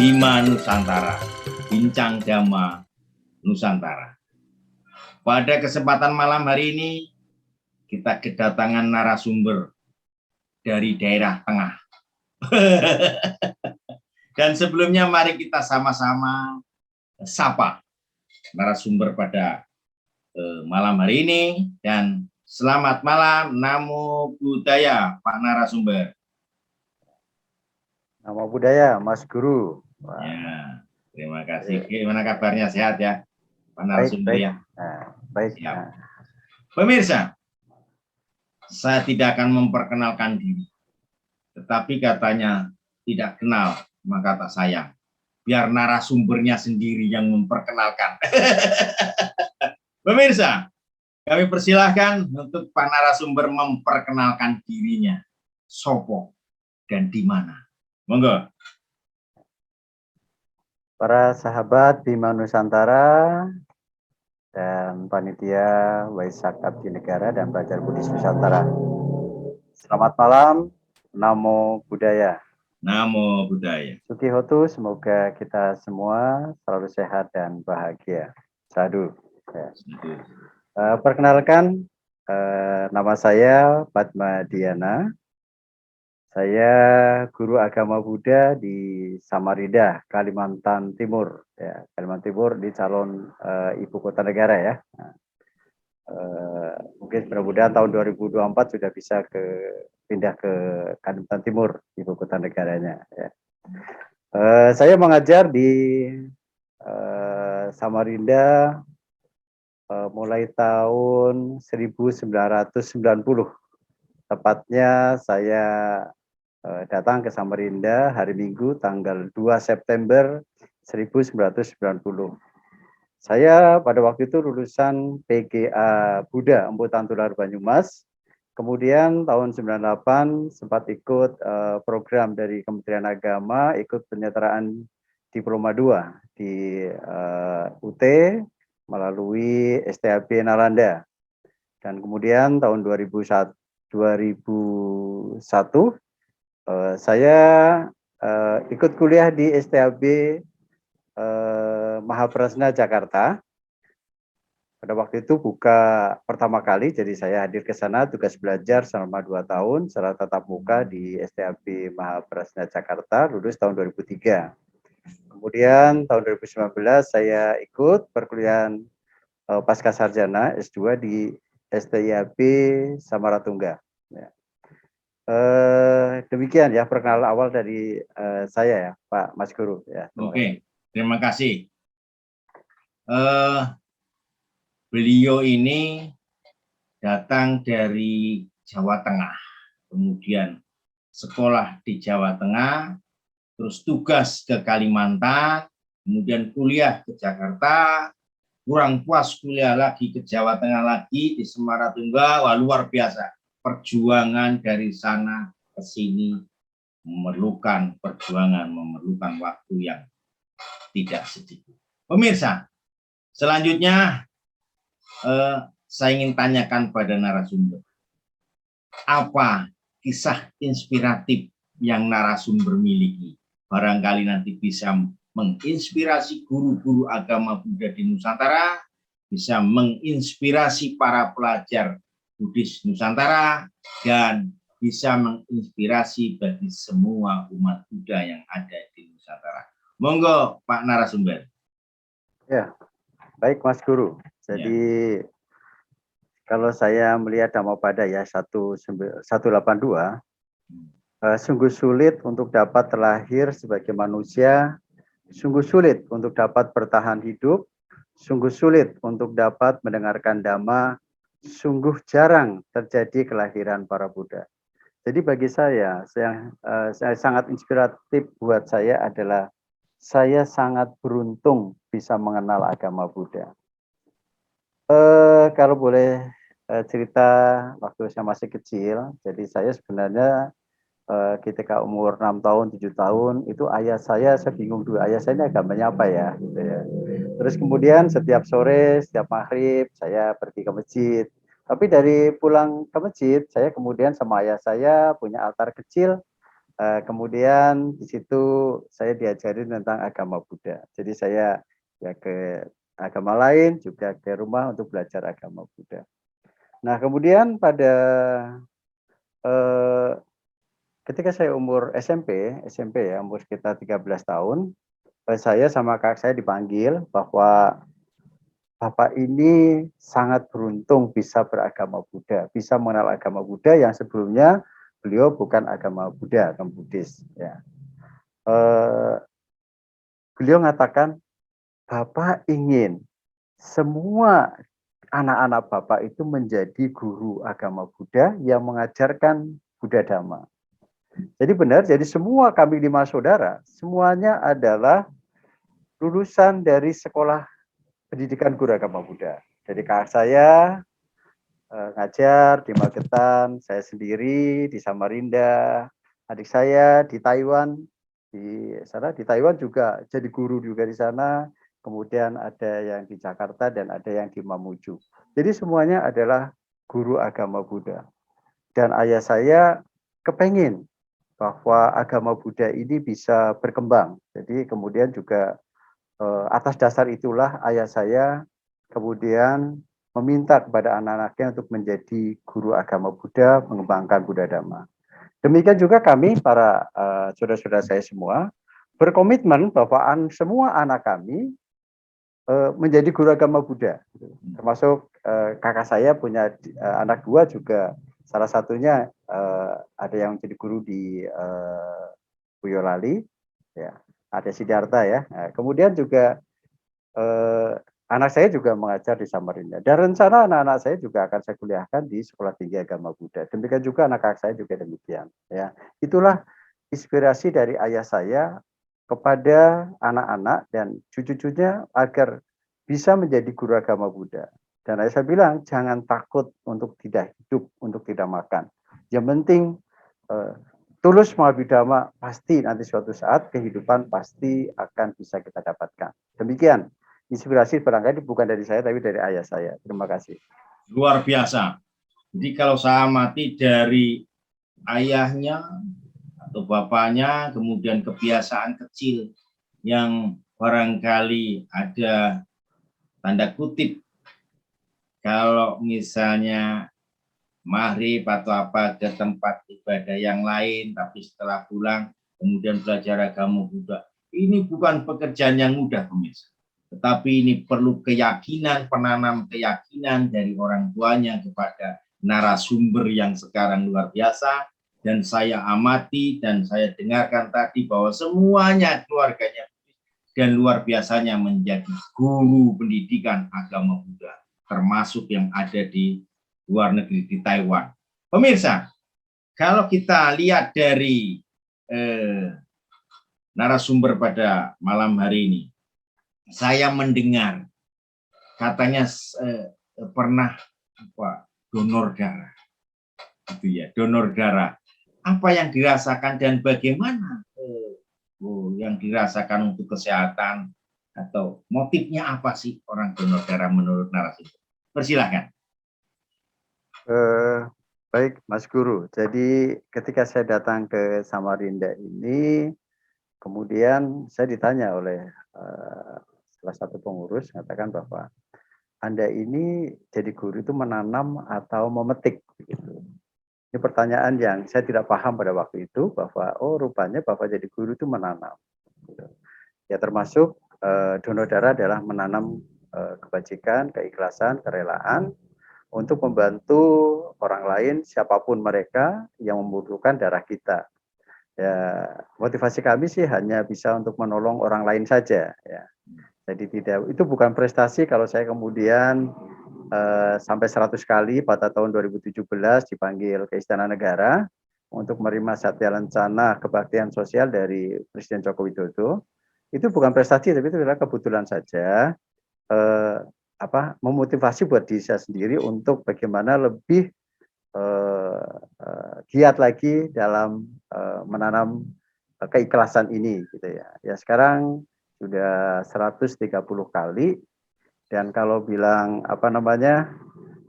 Bima Nusantara, Bincang Dhamma Nusantara. Pada kesempatan malam hari ini, kita kedatangan narasumber dari daerah tengah. Dan sebelumnya mari kita sama-sama sapa narasumber pada malam hari ini. Dan selamat malam, Namo Buddhaya, Pak narasumber. Namo Buddhaya, Mas Guru. Ya, terima kasih. Gimana kabarnya, sehat ya, Pak narasumber? Baik, ya? Baik. Siap. Pemirsa, saya tidak akan memperkenalkan diri, tetapi katanya tidak kenal maka tak sayang. Biar narasumbernya sendiri yang memperkenalkan. Pemirsa, kami persilahkan untuk Pak narasumber memperkenalkan dirinya, sopo dan di mana. Monggo. Para sahabat Bima Nusantara dan panitia Waisak Abdi Negara dan Pelajar Buddhis Nusantara. Selamat malam, Namo Buddhaya. Namo Buddhaya. Sukihotu, semoga kita semua selalu sehat dan bahagia. Sadhu. Ya. Perkenalkan, nama saya Padma Diana. Saya guru agama Buddha di Samarinda, Kalimantan Timur. Ya, Kalimantan Timur di calon ibu kota negara ya. Mungkin mudah-mudahan tahun 2024 sudah bisa pindah ke Kalimantan Timur, ibu kota negaranya. Ya. Saya mengajar di Samarinda mulai tahun 1990. Tepatnya saya datang ke Samarinda hari Minggu tanggal 2 September 1990. Saya pada waktu itu lulusan PGA Buddha Emputan Tular Banyumas. Kemudian tahun 98 sempat ikut program dari Kementerian Agama, ikut penyertaan Diploma 2 di UT melalui STAB Nalanda. Dan kemudian tahun 2001 saya ikut kuliah di STAB Mahaprasna Jakarta. Pada waktu itu buka pertama kali, jadi saya hadir ke sana tugas belajar selama 2 tahun secara tatap muka di STAB Mahaprasna Jakarta, lulus tahun 2003. Kemudian tahun 2019 saya ikut perkuliahan pasca sarjana S2 di STIAB Samaratungga. Ya. Demikian ya perkenalan awal dari saya ya Pak Mas Guru ya. Oke, terima kasih. Beliau ini datang dari Jawa Tengah, kemudian sekolah di Jawa Tengah, terus tugas ke Kalimantan, kemudian kuliah ke Jakarta, kurang puas kuliah lagi ke Jawa Tengah lagi di Samaratungga. Wah, luar biasa. Perjuangan dari sana ke sini memerlukan perjuangan, memerlukan waktu yang tidak sedikit. Pemirsa, selanjutnya saya ingin tanyakan pada narasumber, apa kisah inspiratif yang narasumber miliki? Barangkali nanti bisa menginspirasi guru-guru agama Buddha di Nusantara, bisa menginspirasi para pelajar Buddhis Nusantara, dan bisa menginspirasi bagi semua umat Buddha yang ada di Nusantara. Monggo Pak narasumber. Ya, baik Mas Guru. Jadi kalau saya melihat Dhammapada ya 182, sungguh sulit untuk dapat terlahir sebagai manusia, sungguh sulit untuk dapat bertahan hidup, sungguh sulit untuk dapat mendengarkan Dhamma, sungguh jarang terjadi kelahiran para Buddha. Jadi bagi saya sangat inspiratif buat saya adalah saya sangat beruntung bisa mengenal agama Buddha. Kalau boleh cerita waktu saya masih kecil, jadi saya sebenarnya ketika umur 6 tahun, 7 tahun, itu ayah saya bingung dulu, ayah saya ini agamanya apa ya, gitu ya. Terus kemudian setiap sore, setiap maghrib, saya pergi ke masjid. Tapi dari pulang ke masjid, saya kemudian sama ayah saya punya altar kecil, Kemudian di situ saya diajarin tentang agama Buddha. Jadi saya ya ke agama lain, juga ke rumah untuk belajar agama Buddha. Nah, kemudian pada eh, ketika saya umur SMP ya, umur sekitar 13 tahun, saya sama kakak saya dipanggil bahwa Bapak ini sangat beruntung bisa beragama Buddha, bisa mengenal agama Buddha yang sebelumnya beliau bukan agama Buddha, agama Buddhis. Ya. Beliau mengatakan, Bapak ingin semua anak-anak Bapak itu menjadi guru agama Buddha yang mengajarkan Buddha Dhamma. Jadi benar, jadi semua kami 5 saudara, semuanya adalah lulusan dari sekolah pendidikan guru agama Buddha. Jadi kakak saya ngajar di Magetan, saya sendiri di Samarinda, adik saya di Taiwan, di sana di Taiwan juga jadi guru juga di sana, kemudian ada yang di Jakarta dan ada yang di Mamuju. Jadi semuanya adalah guru agama Buddha. Dan ayah saya kepengin bahwa agama Buddha ini bisa berkembang. Jadi kemudian juga atas dasar itulah ayah saya kemudian meminta kepada anak-anaknya untuk menjadi guru agama Buddha, mengembangkan Buddha Dhamma. Demikian juga kami, para saudara-saudara saya semua, berkomitmen bahwa semua anak kami menjadi guru agama Buddha. Termasuk kakak saya punya anak 2 juga, salah satunya ada yang menjadi guru di Boyolali, ya, ada Siddhartha ya. Kemudian juga anak saya juga mengajar di Samarinda. Dan rencana anak-anak saya juga akan saya kuliahkan di Sekolah Tinggi Agama Buddha. Demikian juga anak kakak saya juga demikian. Ya, itulah inspirasi dari ayah saya kepada anak-anak dan cucu-cucunya agar bisa menjadi guru agama Buddha. Dan ayah saya bilang jangan takut untuk tidak hidup, untuk tidak makan. Yang penting tulus mengabdi pasti nanti suatu saat kehidupan pasti akan bisa kita dapatkan. Demikian. Inspirasi barangkali bukan dari saya tapi dari ayah saya. Terima kasih. Luar biasa. Jadi kalau saya amati dari ayahnya atau bapaknya, kemudian kebiasaan kecil yang barangkali ada tanda kutip kalau misalnya maghrib atau apa ke tempat ibadah yang lain, tapi setelah pulang kemudian belajar agama Buddha. Ini bukan pekerjaan yang mudah, pemirsa. Tetapi ini perlu keyakinan, penanam keyakinan dari orang tuanya kepada narasumber yang sekarang luar biasa. Dan saya amati dan saya dengarkan tadi bahwa semuanya keluarganya dan luar biasanya menjadi guru pendidikan agama Buddha, termasuk yang ada di luar negeri, di Taiwan. Pemirsa, kalau kita lihat dari narasumber pada malam hari ini, saya mendengar katanya pernah donor darah, gitu ya, donor darah. Apa yang dirasakan dan bagaimana yang dirasakan untuk kesehatan atau motifnya apa sih orang donor darah menurut narasumber? Persilahkan. Baik, Mas Guru. Jadi ketika saya datang ke Samarinda ini, kemudian saya ditanya oleh salah satu pengurus, mengatakan bahwa Anda ini jadi guru itu menanam atau memetik, begitu. Ini pertanyaan yang saya tidak paham pada waktu itu, bahwa oh rupanya Bapak jadi guru itu menanam. Ya termasuk donor darah adalah menanam kebajikan, keikhlasan, kerelaan untuk membantu orang lain, siapapun mereka yang membutuhkan darah kita. Ya, motivasi kami sih hanya bisa untuk menolong orang lain saja. Ya. Jadi tidak, itu bukan prestasi kalau saya kemudian sampai 100 kali pada tahun 2017 dipanggil ke Istana Negara untuk menerima Satya Lancana Kebaktian Sosial dari Presiden Joko Widodo. Itu bukan prestasi, tapi itu adalah kebetulan saja memotivasi buat diri saya sendiri untuk bagaimana lebih giat lagi dalam menanam keikhlasan ini, gitu ya. Ya sekarang sudah 130 kali. Dan kalau bilang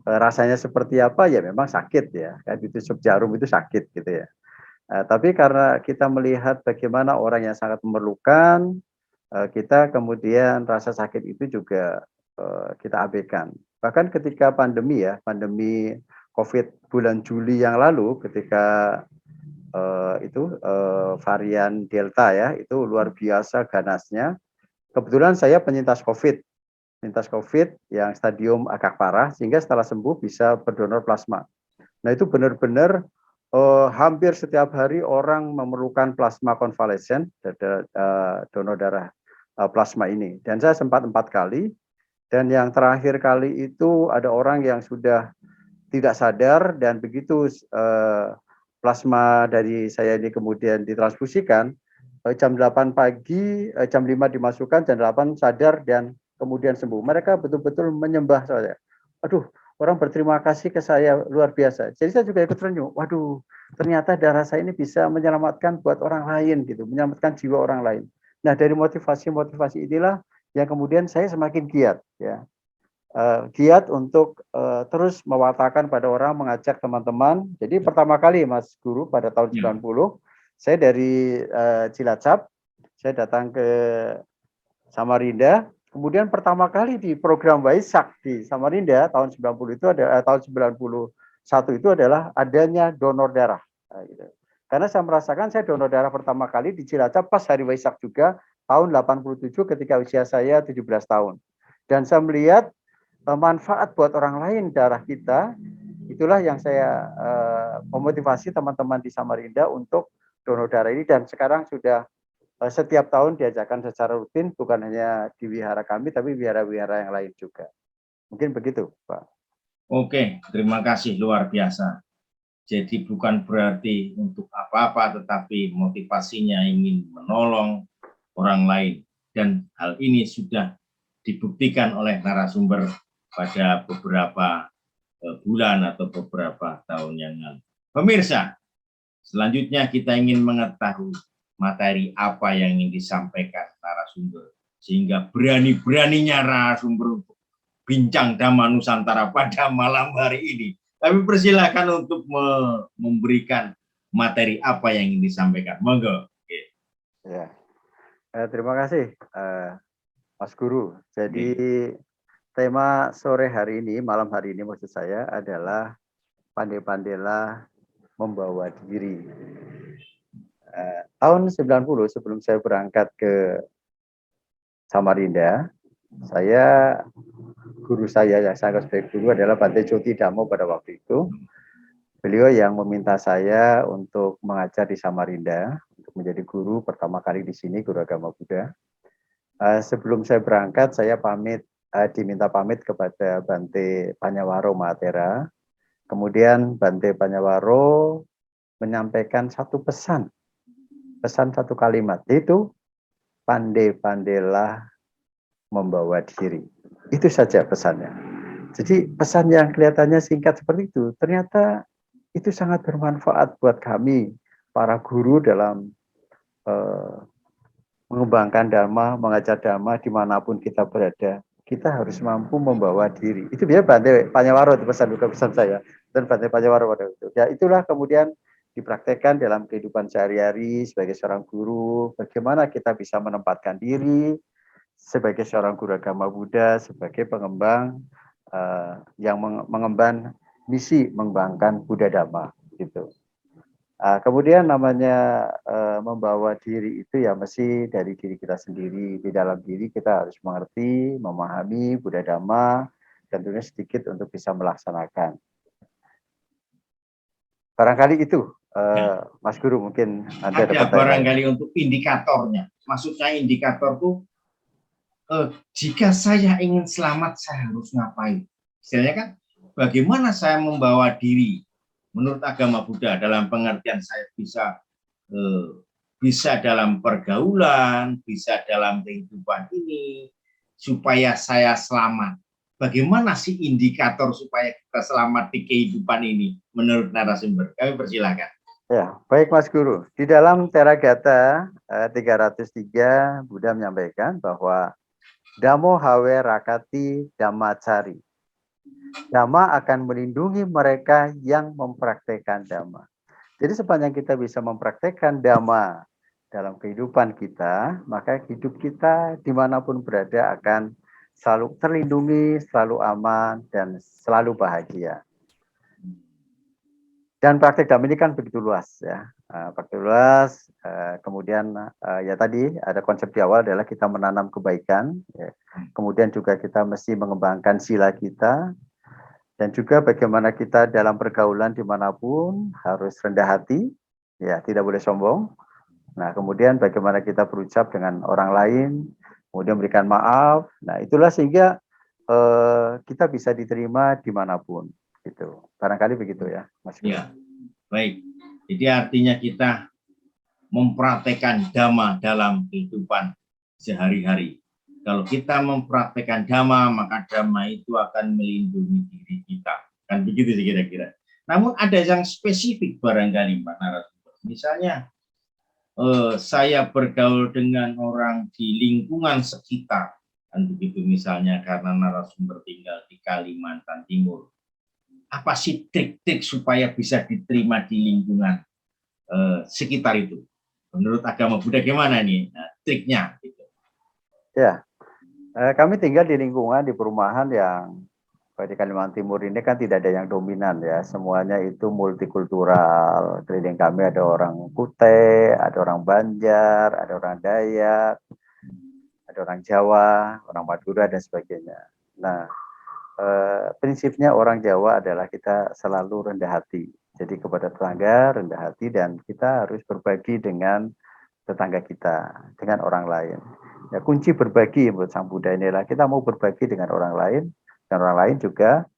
rasanya seperti apa, ya memang sakit ya, kan ditusuk jarum itu sakit gitu ya. Tapi karena kita melihat bagaimana orang yang sangat memerlukan, kita kemudian rasa sakit itu juga kita abaikan. Bahkan ketika pandemi ya, pandemi COVID bulan Juli yang lalu, ketika varian Delta ya, itu luar biasa ganasnya. Kebetulan saya penyintas COVID yang stadium agak parah, sehingga setelah sembuh bisa berdonor plasma. Nah itu benar-benar hampir setiap hari orang memerlukan plasma konvalesen, donor darah plasma ini. Dan saya sempat 4 kali, dan yang terakhir kali itu ada orang yang sudah tidak sadar, dan begitu plasma dari saya ini kemudian ditransfusikan, jam 8 pagi, jam 5 dimasukkan, jam 8 sadar dan kemudian sembuh. Mereka betul-betul menyembah saya. Aduh, orang berterima kasih ke saya luar biasa. Jadi saya juga ikut terenyuh. Waduh, ternyata darah saya ini bisa menyelamatkan buat orang lain gitu, menyelamatkan jiwa orang lain. Nah, dari motivasi-motivasi inilah yang kemudian saya semakin giat ya. Giat untuk terus mewartakan pada orang, mengajak teman-teman. Jadi pertama kali Mas Guru pada tahun 90, saya dari Cilacap, saya datang ke Samarinda. Kemudian pertama kali di program Waisak di Samarinda tahun 90 itu ada tahun 91 itu adalah adanya donor darah. Nah, gitu. Karena saya merasakan saya donor darah pertama kali di Cilacap pas hari Waisak juga tahun 87 ketika usia saya 17 tahun. Dan saya melihat manfaat buat orang lain darah kita, itulah yang saya memotivasi teman-teman di Samarinda untuk donor darah ini, dan sekarang sudah setiap tahun diajarkan secara rutin, bukan hanya di wihara kami, tapi wihara-wihara yang lain juga. Mungkin begitu, Pak. Oke, terima kasih, luar biasa. Jadi bukan berarti untuk apa-apa, tetapi motivasinya ingin menolong orang lain. Dan hal ini sudah dibuktikan oleh narasumber pada beberapa bulan atau beberapa tahun yang lalu. Pemirsa, selanjutnya kita ingin mengetahui materi apa yang ingin disampaikan narasumber, sehingga berani-beraninya narasumber untuk bincang Dhamma Nusantara pada malam hari ini. Kami persilakan untuk memberikan materi apa yang ingin disampaikan. Monggo. Ya. Terima kasih, Mas Guru. Jadi tema sore hari ini, malam hari ini maksud saya adalah pandai-pandailah membawa diri. Tahun 90 sebelum saya berangkat ke Samarinda, guru saya yang saya sebagai guru adalah Bante Joti Dhammo pada waktu itu. Beliau yang meminta saya untuk mengajar di Samarinda, untuk menjadi guru pertama kali di sini, guru agama Buddha. Sebelum saya berangkat, saya diminta pamit kepada Bante Panyawaro Mahatera. Kemudian Bante Panyawaro menyampaikan satu pesan satu kalimat, yaitu pandai-pandailah membawa diri. Itu saja pesannya. Jadi pesan yang kelihatannya singkat seperti itu, ternyata itu sangat bermanfaat buat kami, para guru dalam mengembangkan Dhamma, mengajar Dhamma dimanapun kita berada. Kita harus mampu membawa diri. Itu biasa Bante Panyawaro, itu pesan saya. Dan Bante Panyawaro pada itu. Ya itulah kemudian dipraktekkan dalam kehidupan sehari-hari sebagai seorang guru, bagaimana kita bisa menempatkan diri sebagai seorang guru agama Buddha, sebagai pengembang yang mengemban misi mengembangkan Buddha Dhamma gitu. Kemudian namanya membawa diri itu ya mesti dari diri kita sendiri. Di dalam diri kita harus mengerti, memahami Buddha Dhamma, tentunya sedikit untuk bisa melaksanakan. Barangkali itu Mas Guru, mungkin ada barangkali untuk indikatornya. Maksudnya indikator tuh jika saya ingin selamat saya harus ngapain? Istilahnya kan bagaimana saya membawa diri menurut agama Buddha dalam pengertian saya bisa dalam pergaulan, bisa dalam kehidupan ini supaya saya selamat. Bagaimana sih indikator supaya kita selamat di kehidupan ini menurut narasumber? Kami persilakan. Ya, baik Mas Guru. Di dalam Teragatha 303 Buddha menyampaikan bahwa Dhammo hawe rakati dhammacari. Dhamma akan melindungi mereka yang mempraktekkan Dhamma. Jadi sepanjang kita bisa mempraktekkan dhamma dalam kehidupan kita, maka hidup kita dimanapun berada akan selalu terlindungi, selalu aman, dan selalu bahagia. Dan praktek dhamma ini kan begitu luas ya, praktek luas. Kemudian ya tadi ada konsep di awal adalah kita menanam kebaikan, ya. Kemudian juga kita mesti mengembangkan sila kita, dan juga bagaimana kita dalam pergaulan dimanapun harus rendah hati, ya tidak boleh sombong. Nah kemudian bagaimana kita berucap dengan orang lain, kemudian memberikan maaf. Nah itulah sehingga kita bisa diterima dimanapun. Gitu. Barangkali begitu ya, Mas Guru. Ya, baik. Jadi artinya kita mempraktekkan dhamma dalam kehidupan sehari-hari. Kalau kita mempraktekkan dhamma, maka dhamma itu akan melindungi diri kita. Kan begitu sih kira-kira. Namun ada yang spesifik barangkali Pak narasumber. Misalnya saya bergaul dengan orang di lingkungan sekitar, kan begitu misalnya karena narasumber tinggal di Kalimantan Timur. Apa sih trik-trik supaya bisa diterima di lingkungan sekitar itu? Menurut agama Buddha gimana nih triknya? Gitu. Ya, kami tinggal di lingkungan di perumahan yang di Kalimantan Timur ini kan tidak ada yang dominan ya, semuanya itu multikultural. Keliling kami ada orang Kutai, ada orang Banjar, ada orang Dayak, ada orang Jawa, orang Madura dan sebagainya. Nah, prinsipnya orang Jawa adalah kita selalu rendah hati. Jadi kepada tetangga rendah hati dan kita harus berbagi dengan tetangga kita, dengan orang lain. Ya, kunci berbagi menurut Sang Buddha inilah kita mau berbagi dengan orang lain dan orang lain juga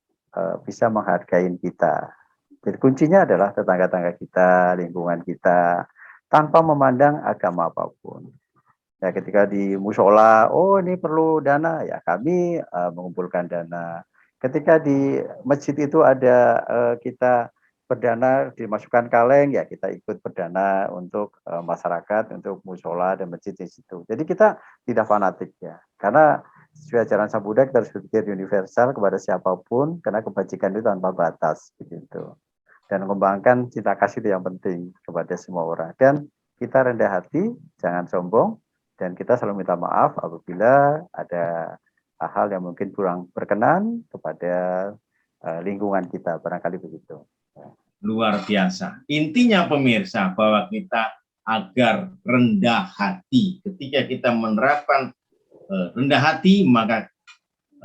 bisa menghargai kita. Jadi kuncinya adalah tetangga-tetangga kita, lingkungan kita, tanpa memandang agama apapun. Ya, ketika di musola, oh ini perlu dana, ya kami mengumpulkan dana. Ketika di masjid itu ada kita berdana dimasukkan kaleng, ya kita ikut berdana untuk masyarakat, untuk musola dan masjid di situ. Jadi kita tidak fanatik ya, karena sesuai ajaran Sang Buddha kita harus berpikir universal kepada siapapun, karena kebajikan itu tanpa batas begitu. Dan mengembangkan cinta kasih itu yang penting kepada semua orang. Dan kita rendah hati, jangan sombong. Dan kita selalu minta maaf apabila ada hal-hal yang mungkin kurang berkenan kepada lingkungan kita, barangkali begitu. Luar biasa. Intinya pemirsa bahwa kita agar rendah hati. Ketika kita menerapkan rendah hati, maka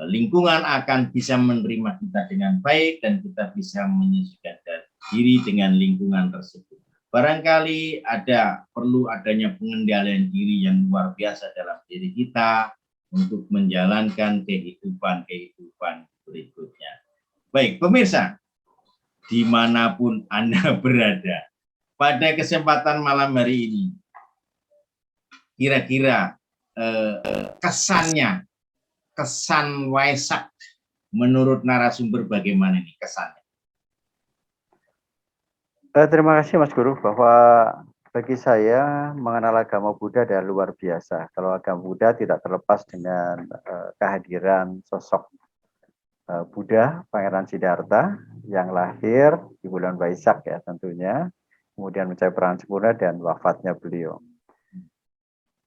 lingkungan akan bisa menerima kita dengan baik dan kita bisa menyesuaikan diri dengan lingkungan tersebut. Barangkali perlu adanya pengendalian diri yang luar biasa dalam diri kita untuk menjalankan kehidupan berikutnya. Baik, pemirsa, dimanapun Anda berada, pada kesempatan malam hari ini, kira-kira kesan Waisak menurut narasumber bagaimana nih kesannya? Terima kasih Mas Guru, bahwa bagi saya mengenal agama Buddha adalah luar biasa. Kalau agama Buddha tidak terlepas dengan kehadiran sosok Buddha, Pangeran Siddhartha, yang lahir di bulan Waisak ya tentunya, kemudian mencapai peran sempurna dan wafatnya beliau.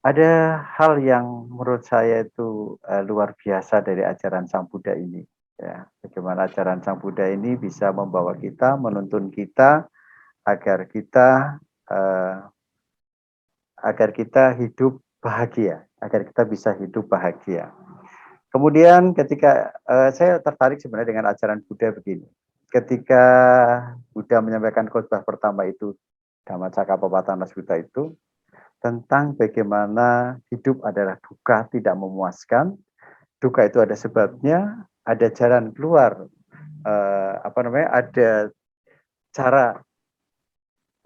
Ada hal yang menurut saya itu luar biasa dari ajaran Sang Buddha ini. Ya, bagaimana ajaran Sang Buddha ini bisa membawa kita, menuntun kita agar kita hidup bahagia, agar kita bisa hidup bahagia. Kemudian ketika saya tertarik sebenarnya dengan ajaran Buddha begini. Ketika Buddha menyampaikan khotbah pertama itu, Dhammacakkappavattana Sutta itu, tentang bagaimana hidup adalah duka, tidak memuaskan. Duka itu ada sebabnya, ada jalan keluar, ada cara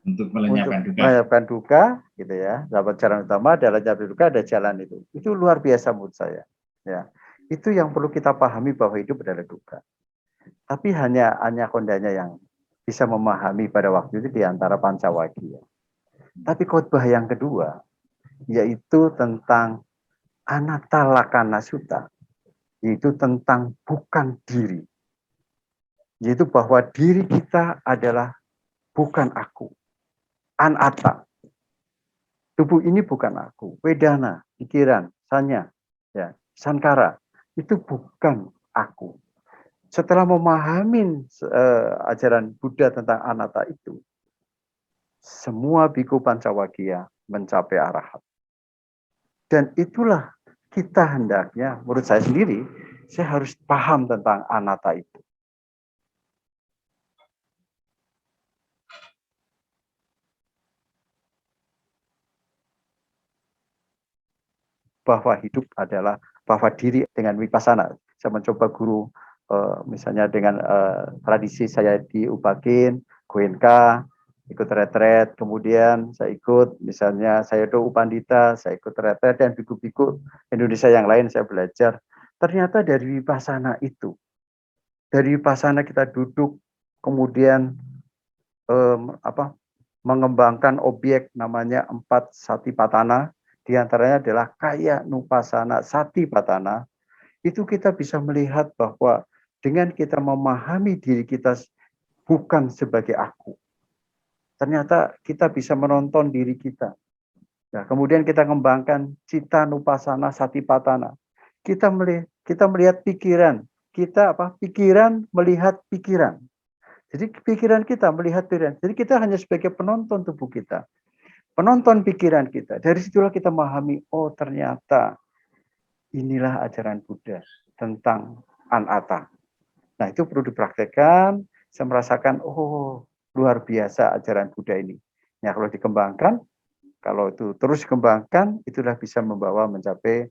untuk melenyapkan duka, gitu ya. Dapat jalan utama adalah jalan duka, ada jalan itu. Itu luar biasa menurut saya. Ya, itu yang perlu kita pahami bahwa hidup adalah duka. Tapi hanya kondanya yang bisa memahami pada waktu itu di antara Pancawagya. Tapi khotbah yang kedua, yaitu tentang Anatta Lakkhana Sutta, yaitu tentang bukan diri. Yaitu bahwa diri kita adalah bukan aku. Anata. Tubuh ini bukan aku. Wedana, pikiran, sanya, ya, sankara. Itu bukan aku. Setelah memahami ajaran Buddha tentang anatta itu, semua biku Pancawagya mencapai arahat. Dan itulah kita hendaknya, menurut saya sendiri, saya harus paham tentang anatta itu. Bahwa hidup adalah bahwa diri dengan vipassana. Saya mencoba guru misalnya dengan tradisi saya di Ubakin, Goenka, ikut retret, kemudian saya ikut misalnya saya do Upandita, saya ikut retret dan biku-biku Indonesia yang lain saya belajar. Ternyata dari vipassana itu, dari vipassana kita duduk kemudian mengembangkan objek namanya 4 satipatthana. Di antaranya adalah kaya nupasana satipatthana. Itu kita bisa melihat bahwa dengan kita memahami diri kita bukan sebagai aku, ternyata kita bisa menonton diri kita. Nah, kemudian kita kembangkan cita nupasana satipatthana. Kita melihat pikiran, pikiran melihat pikiran. Jadi pikiran kita melihat pikiran. Jadi kita hanya sebagai penonton tubuh kita. Penonton pikiran kita. Dari situlah kita memahami, oh ternyata inilah ajaran Buddha tentang anatta. Nah itu perlu dipraktekkan. Saya merasakan, oh luar biasa ajaran Buddha ini. Nah kalau dikembangkan, kalau itu terus dikembangkan, itulah bisa membawa mencapai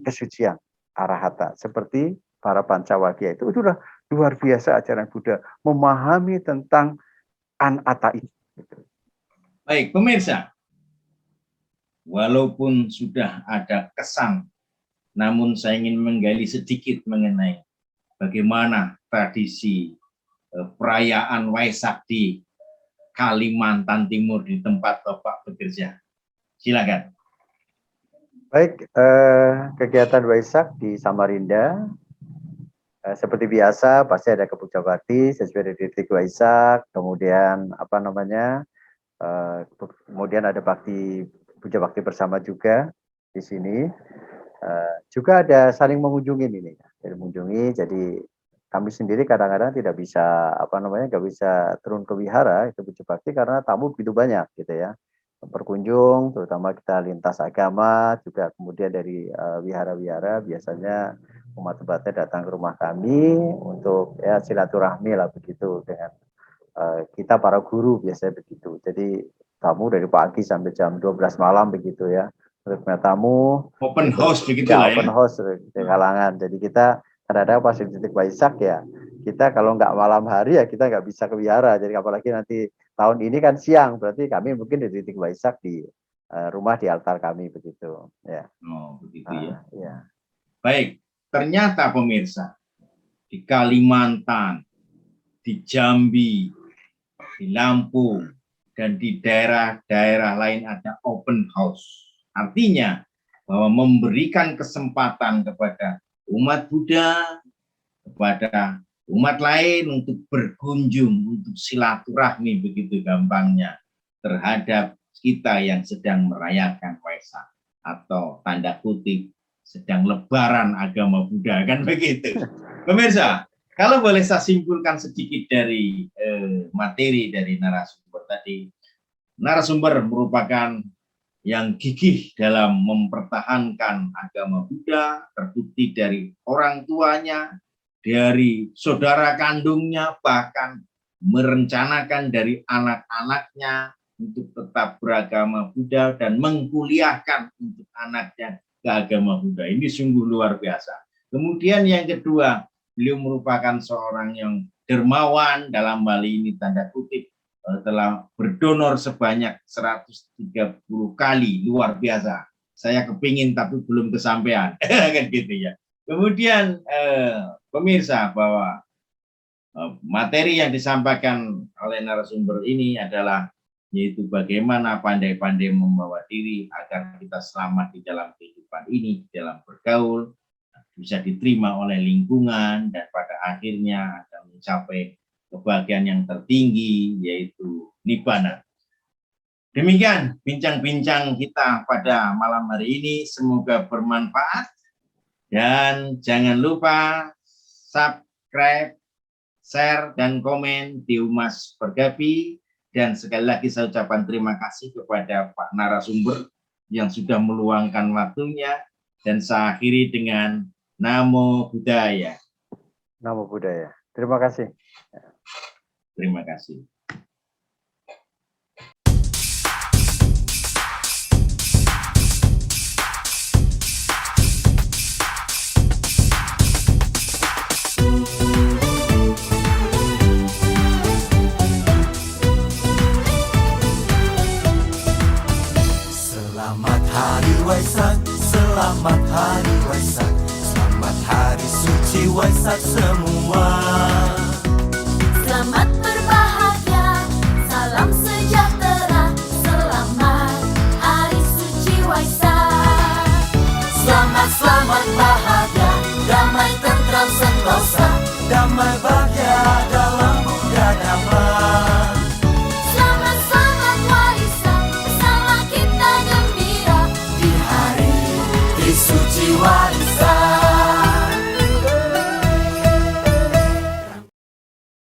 kesucian arahata. Seperti para Pancawagya itu. Itulah luar biasa ajaran Buddha. Memahami tentang anatta itu. Baik, pemirsa, walaupun sudah ada kesan, namun saya ingin menggali sedikit mengenai bagaimana tradisi perayaan Waisak di Kalimantan Timur di tempat Bapak bekerja. Silakan. Baik, kegiatan Waisak di Samarinda seperti biasa pasti ada kepuja bakti sesuai dari titik Waisak, kemudian kemudian ada puja bakti bersama juga di sini. Juga ada saling mengunjungi ini, jadi kami sendiri kadang-kadang tidak bisa nggak bisa turun ke wihara itu puja bakti karena tamu begitu banyak gitu ya. Berkunjung, terutama kita lintas agama, juga kemudian dari wihara-wihara biasanya umat tempatnya datang ke rumah kami untuk ya silaturahmi lah begitu dengan kita para guru biasanya begitu. Jadi tamu dari pagi sampai jam 12 malam begitu ya. Untuk tamu Open house begitu ya, lah ya. open house di kalangan. Jadi kita kadang-kadang pas di titik Waisak ya, kita kalau nggak malam hari ya kita nggak bisa ke wihara. Jadi apalagi nanti tahun ini kan siang, berarti kami mungkin di titik Waisak di rumah di altar kami begitu. Ya. Oh begitu ya. Ya. Baik, ternyata pemirsa di Kalimantan, di Jambi, di Lampung, dan di daerah-daerah lain ada open house. Artinya bahwa memberikan kesempatan kepada umat Buddha, kepada umat lain untuk berkunjung, untuk silaturahmi begitu gampangnya terhadap kita yang sedang merayakan Waisak atau tanda kutip sedang lebaran agama Buddha, kan begitu. Pemirsa, kalau boleh saya simpulkan sedikit dari materi dari narasumber tadi, narasumber merupakan yang gigih dalam mempertahankan agama Buddha, terbukti dari orang tuanya, dari saudara kandungnya, bahkan merencanakan dari anak-anaknya untuk tetap beragama Buddha dan mengkuliahkan untuk anaknya ke agama Buddha. Ini sungguh luar biasa. Kemudian yang kedua, beliau merupakan seorang yang dermawan, dalam hal ini tanda kutip, telah berdonor sebanyak 130 kali, luar biasa. Saya kepingin tapi belum kesampaian, kan gitu ya. Kemudian pemirsa, bahwa materi yang disampaikan oleh narasumber ini adalah yaitu bagaimana pandai-pandai membawa diri agar kita selamat di dalam kehidupan ini, dalam bergaul, bisa diterima oleh lingkungan, dan pada akhirnya akan mencapai kebahagiaan yang tertinggi, yaitu nibbana. Demikian bincang-bincang kita pada malam hari ini, semoga bermanfaat dan jangan lupa subscribe, share, dan komen di Humas Bergapi. Dan sekali lagi saya ucapkan terima kasih kepada Pak narasumber yang sudah meluangkan waktunya, dan saya akhiri dengan Namo Buddhaya. Namo Buddhaya. Terima kasih. Terima kasih. Selamat Hari Waisak, selamat Hari Waisak, selamat Hari Suci Waisak semua. Selamat berbahagia, salam sejahtera, selamat Hari Suci Waisak. Selamat bahagia, damai tentram sentosa, damai bahagia dalam Buddha Dhamma. Selamat Waisak, bersama kita gembira Di hari Suci Waisak.